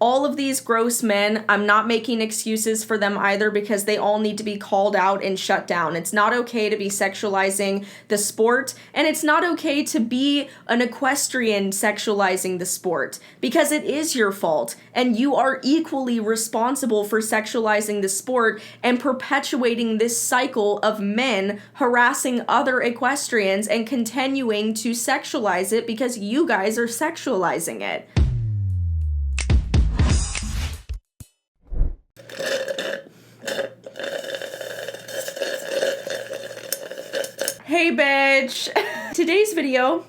all of these gross men, I'm not making excuses for them either, because they all need to be called out and shut down. It's not okay to be sexualizing the sport, and it's not okay to be an equestrian sexualizing the sport, because it is your fault, and you are equally responsible for sexualizing the sport and perpetuating this cycle of men harassing other equestrians and continuing to sexualize it because you guys are sexualizing it. Hey bitch! Today's video,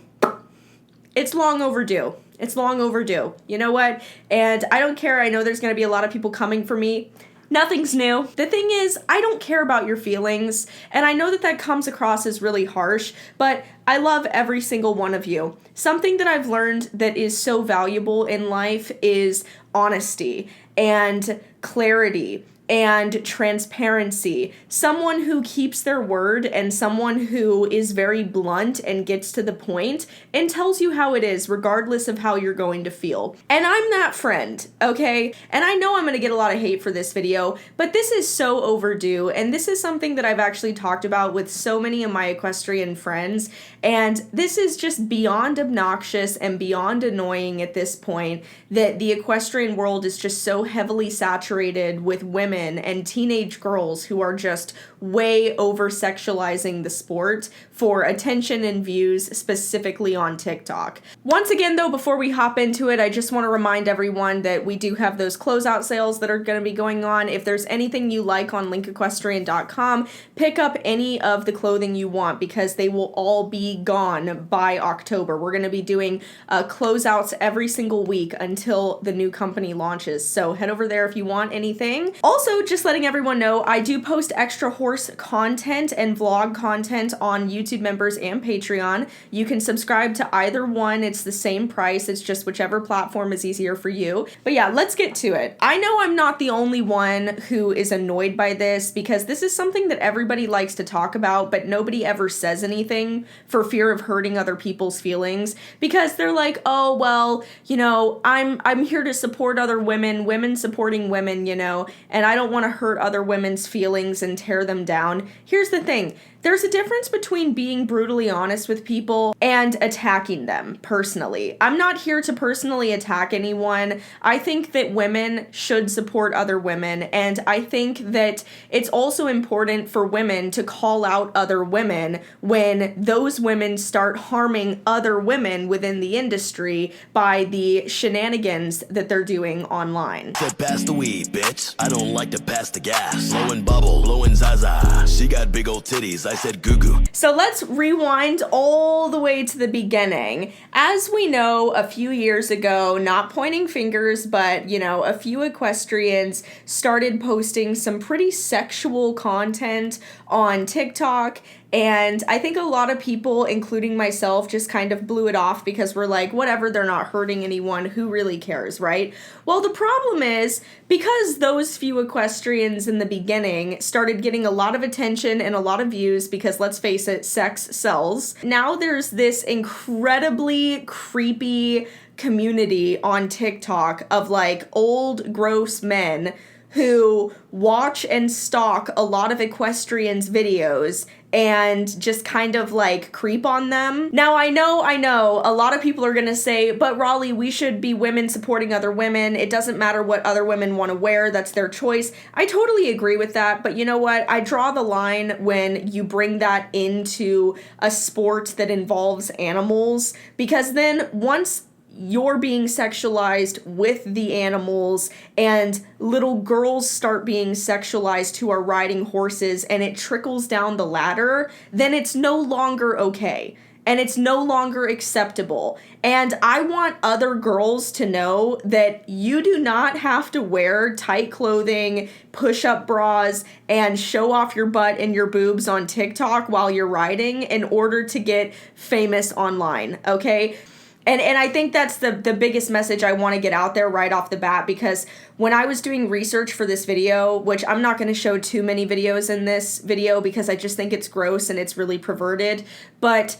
it's long overdue. It's long overdue. You know what? And I don't care. I know there's going to be a lot of people coming for me. Nothing's new. The thing is, I don't care about your feelings, and I know that that comes across as really harsh, but I love every single one of you. Something that I've learned that is so valuable in life is honesty and clarity and transparency. Someone who keeps their word and someone who is very blunt and gets to the point and tells you how it is, regardless of how you're going to feel. And I'm that friend, okay? And I know I'm gonna get a lot of hate for this video, but this is so overdue, and this is something that I've actually talked about with so many of my equestrian friends, and this is just beyond obnoxious and beyond annoying at this point, that the equestrian world is just so heavily saturated with women and teenage girls who are just way over sexualizing the sport for attention and views, specifically on TikTok. Once again though, before we hop into it, I just want to remind everyone that we do have those closeout sales that are going to be going on. If there's anything you like on linkequestrian.com, pick up any of the clothing you want, because they will all be gone by October. We're going to be doing closeouts every single week until the new company launches, so head over there if you want anything. Also, just letting everyone know, I do post extra horse content and vlog content on YouTube members and Patreon. You can subscribe to either one. It's the same price. It's just whichever platform is easier for you. But yeah, let's get to it. I know I'm not the only one who is annoyed by this, because this is something that everybody likes to talk about, but nobody ever says anything for fear of hurting other people's feelings, because they're like, oh, well, you know, I'm here to support other women supporting women, you know, and I don't want to hurt other women's feelings and tear them down. Here's the thing. There's a difference between being brutally honest with people and attacking them personally. I'm not here to personally attack anyone. I think that women should support other women, and I think that it's also important for women to call out other women when those women start harming other women within the industry by the shenanigans that they're doing online. Said pass the weed, bitch. I don't like to pass the gas. Blowing bubble, blowing zaza. She got big old titties. I said goo-goo. So let's rewind all the way to the beginning. As we know, a few years ago, not pointing fingers, but, you know, a few equestrians started posting some pretty sexual content on TikTok, and I think a lot of people, including myself, just kind of blew it off because we're like, whatever, they're not hurting anyone, who really cares, right? Well, the problem is, because those few equestrians in the beginning started getting a lot of attention and a lot of views, because let's face it, sex sells, now there's this incredibly creepy community on TikTok of like old, gross men who watch and stalk a lot of equestrians' videos and just kind of like creep on them. Now, I know, a lot of people are gonna say, but Raleigh, we should be women supporting other women. It doesn't matter what other women want to wear, that's their choice. I totally agree with that, but you know what? I draw the line when you bring that into a sport that involves animals, because then once you're being sexualized with the animals and little girls start being sexualized who are riding horses and it trickles down the ladder, then it's no longer okay. And it's no longer acceptable. And I want other girls to know that you do not have to wear tight clothing, push-up bras, and show off your butt and your boobs on TikTok while you're riding in order to get famous online, okay? And I think that's the biggest message I want to get out there right off the bat, because when I was doing research for this video, which I'm not going to show too many videos in this video because I just think it's gross and it's really perverted, but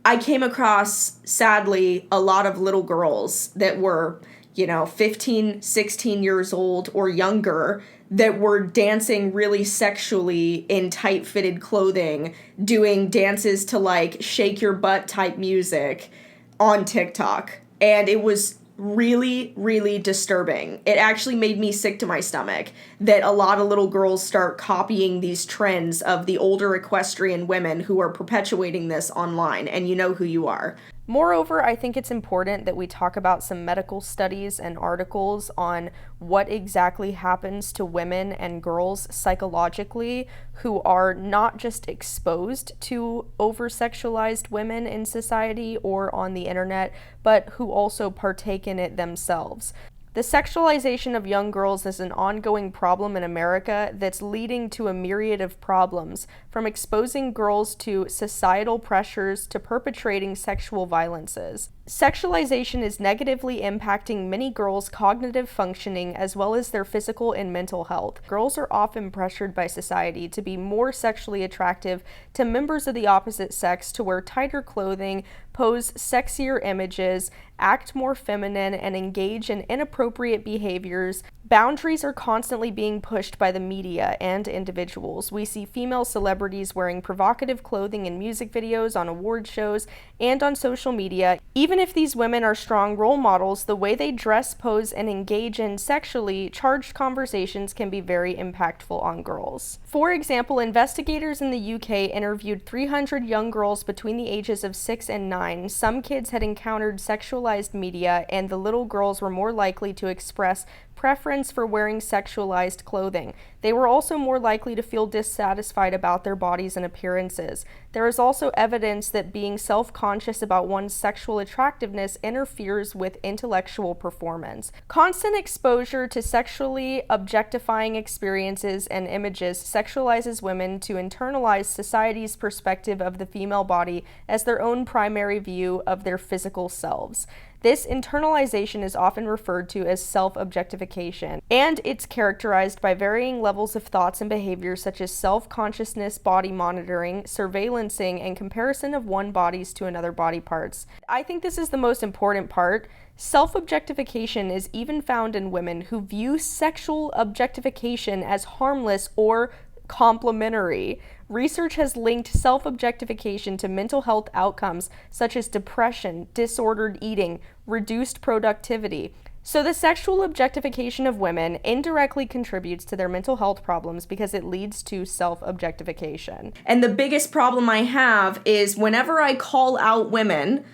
I came across, sadly, a lot of little girls that were, 15, 16 years old or younger that were dancing really sexually in tight-fitted clothing, doing dances to like shake your butt type music on TikTok. And it was really, really disturbing. It actually made me sick to my stomach that a lot of little girls start copying these trends of the older equestrian women who are perpetuating this online, and you know who you are. Moreover, I think it's important that we talk about some medical studies and articles on what exactly happens to women and girls psychologically who are not just exposed to over-sexualized women in society or on the internet, but who also partake in it themselves. The sexualization of young girls is an ongoing problem in America that's leading to a myriad of problems, from exposing girls to societal pressures to perpetrating sexual violences. Sexualization is negatively impacting many girls' cognitive functioning as well as their physical and mental health. Girls are often pressured by society to be more sexually attractive to members of the opposite sex, to wear tighter clothing, pose sexier images, act more feminine, and engage in inappropriate behaviors. Boundaries are constantly being pushed by the media and individuals. We see female celebrities wearing provocative clothing in music videos, on award shows, and on social media. Even if these women are strong role models, the way they dress, pose, and engage in sexually charged conversations can be very impactful on girls. For example, investigators in the UK interviewed 300 young girls between the ages of 6 and 9. Some kids had encountered sexualized media, and the little girls were more likely to express preference for wearing sexualized clothing. They were also more likely to feel dissatisfied about their bodies and appearances. There is also evidence that being self-conscious about one's sexual attractiveness interferes with intellectual performance. Constant exposure to sexually objectifying experiences and images sexualizes women to internalize society's perspective of the female body as their own primary view of their physical selves. This internalization is often referred to as self-objectification, and it's characterized by varying levels of thoughts and behaviors such as self-consciousness, body monitoring, surveillancing, and comparison of one body's to another body parts. I think this is the most important part. Self-objectification is even found in women who view sexual objectification as harmless or complementary. Research has linked self-objectification to mental health outcomes such as depression, disordered eating, reduced productivity. So the sexual objectification of women indirectly contributes to their mental health problems because it leads to self-objectification. And the biggest problem I have is whenever I call out women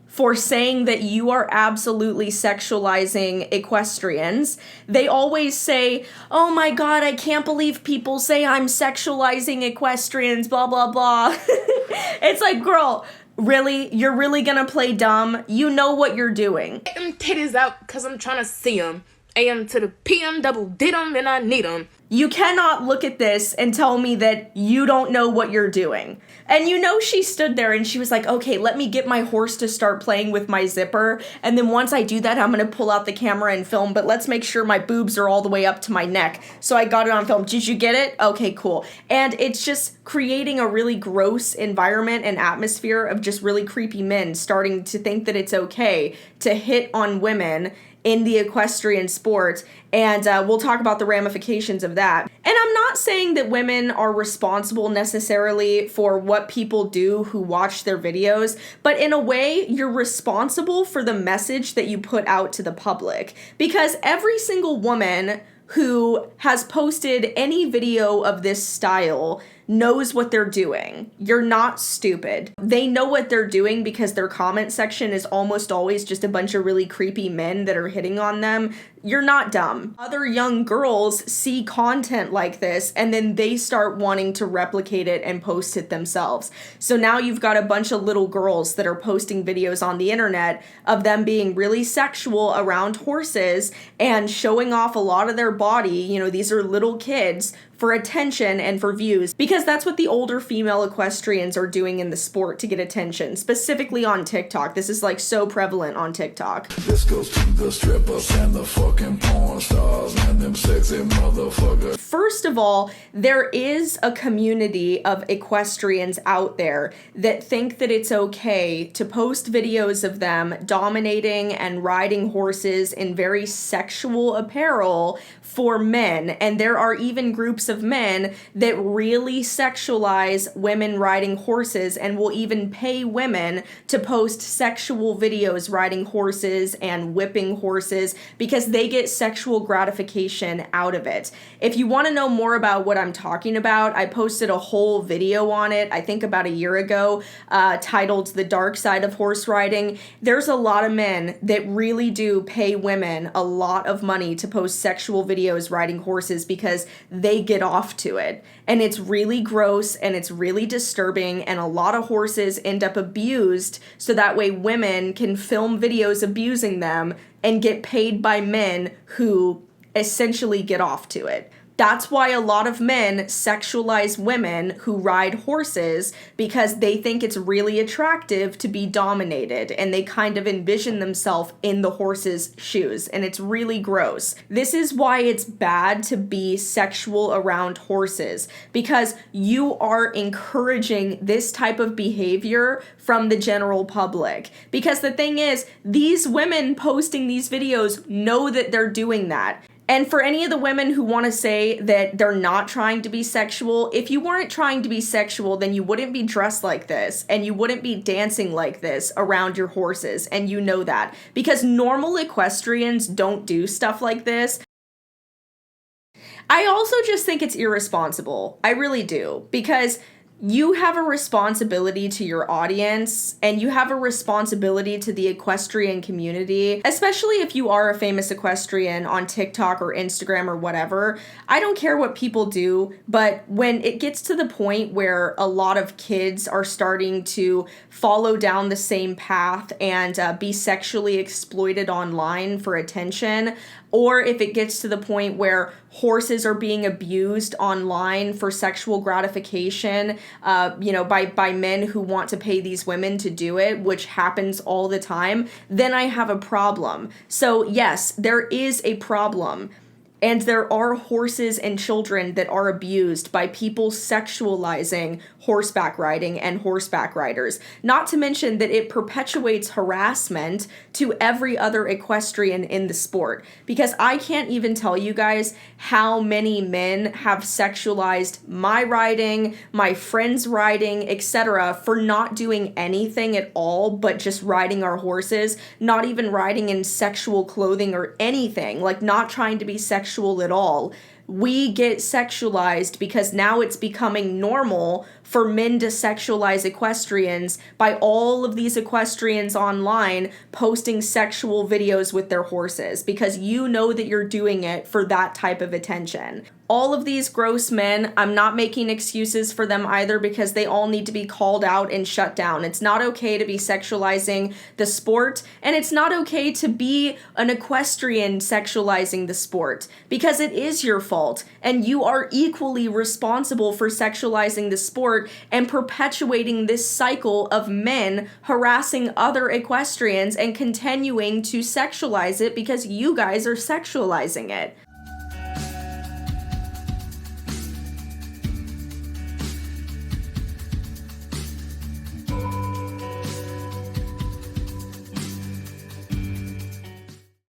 for saying that you are absolutely sexualizing equestrians, they always say, oh my god, I can't believe people say I'm sexualizing equestrians, blah, blah, blah. It's like, girl, really? You're really gonna play dumb? You know what you're doing. Get them titties out because I'm trying to see them. AM to the PM, double did them and I need them. You cannot look at this and tell me that you don't know what you're doing. And you know she stood there and she was like, okay, let me get my horse to start playing with my zipper. And then once I do that, I'm going to pull out the camera and film, but let's make sure my boobs are all the way up to my neck. So I got it on film. Did you get it? Okay, cool. And it's just creating a really gross environment and atmosphere of just really creepy men starting to think that it's okay to hit on women in the equestrian sport, and we'll talk about the ramifications of that. And I'm not saying that women are responsible necessarily for what people do who watch their videos, but in a way, you're responsible for the message that you put out to the public. Because every single woman who has posted any video of this style knows what they're doing. You're not stupid. They know what they're doing because their comment section is almost always just a bunch of really creepy men that are hitting on them. You're not dumb. Other young girls see content like this and then they start wanting to replicate it and post it themselves. So now you've got a bunch of little girls that are posting videos on the internet of them being really sexual around horses and showing off a lot of their body. You know, these are little kids for attention and for views, because that's what the older female equestrians are doing in the sport to get attention, specifically on TikTok. This is like so prevalent on TikTok. This goes to the strippers and the fucking porn stars and them sexy motherfuckers. First first of all, there is a community of equestrians out there that think that it's okay to post videos of them dominating and riding horses in very sexual apparel for men. And there are even groups of men that really sexualize women riding horses and will even pay women to post sexual videos riding horses and whipping horses because they get sexual gratification out of it. If you want to know more about what I'm talking about, I posted a whole video on it, I think about a year ago, titled The Dark Side of Horse Riding. There's a lot of men that really do pay women a lot of money to post sexual videos riding horses because they get off to it. And it's really gross and it's really disturbing, and a lot of horses end up abused so that way women can film videos abusing them and get paid by men who essentially get off to it. That's why a lot of men sexualize women who ride horses, because they think it's really attractive to be dominated and they kind of envision themselves in the horse's shoes, and it's really gross. This is why it's bad to be sexual around horses, because you are encouraging this type of behavior from the general public. Because the thing is, these women posting these videos know that they're doing that. And for any of the women who want to say that they're not trying to be sexual, if you weren't trying to be sexual, then you wouldn't be dressed like this and you wouldn't be dancing like this around your horses, and you know that. Because normal equestrians don't do stuff like this. I also just think it's irresponsible. I really do. Because you have a responsibility to your audience, and you have a responsibility to the equestrian community, especially if you are a famous equestrian on TikTok or Instagram or whatever. I don't care what people do, but when it gets to the point where a lot of kids are starting to follow down the same path and be sexually exploited online for attention, or if it gets to the point where horses are being abused online for sexual gratification, by men who want to pay these women to do it, which happens all the time, then I have a problem. So yes, there is a problem. And there are horses and children that are abused by people sexualizing horseback riding and horseback riders. Not to mention that it perpetuates harassment to every other equestrian in the sport. Because I can't even tell you guys how many men have sexualized my riding, my friends' riding, etc. for not doing anything at all but just riding our horses, not even riding in sexual clothing or anything, like not trying to be sexual at all. We get sexualized because now it's becoming normal for men to sexualize equestrians by all of these equestrians online posting sexual videos with their horses, because you know that you're doing it for that type of attention. All of these gross men, I'm not making excuses for them either, because they all need to be called out and shut down. It's not okay to be sexualizing the sport, and it's not okay to be an equestrian sexualizing the sport, because it is your fault, and you are equally responsible for sexualizing the sport and perpetuating this cycle of men harassing other equestrians and continuing to sexualize it because you guys are sexualizing it.